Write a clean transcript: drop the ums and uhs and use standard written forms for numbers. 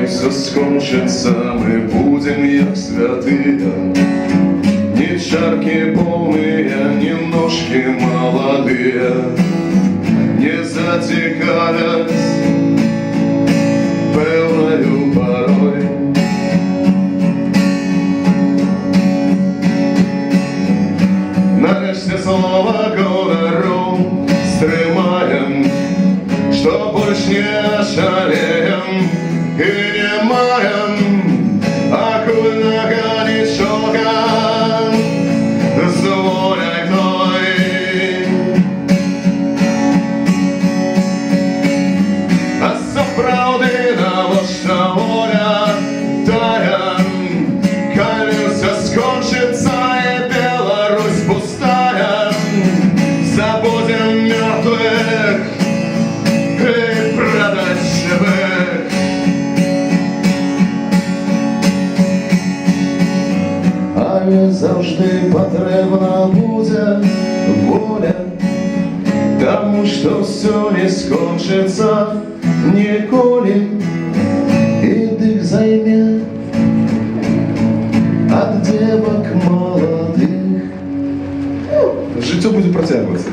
все скончится, мы будем як святые. Ни чарки полные, ни ножки молодые не затекают певною порой. Нарешті слова говорю, стримаем, что больше не шалеем и не маем окольного ничего с волей той. А заправды наша воля тая, колеса скончится и Беларусь пустая. Забудем мертвых и продать живых. Але завжди потрібна буде воля, тому що все не скончиться ніколи. І дих займе от девок молодых. Життя буде протягуватися.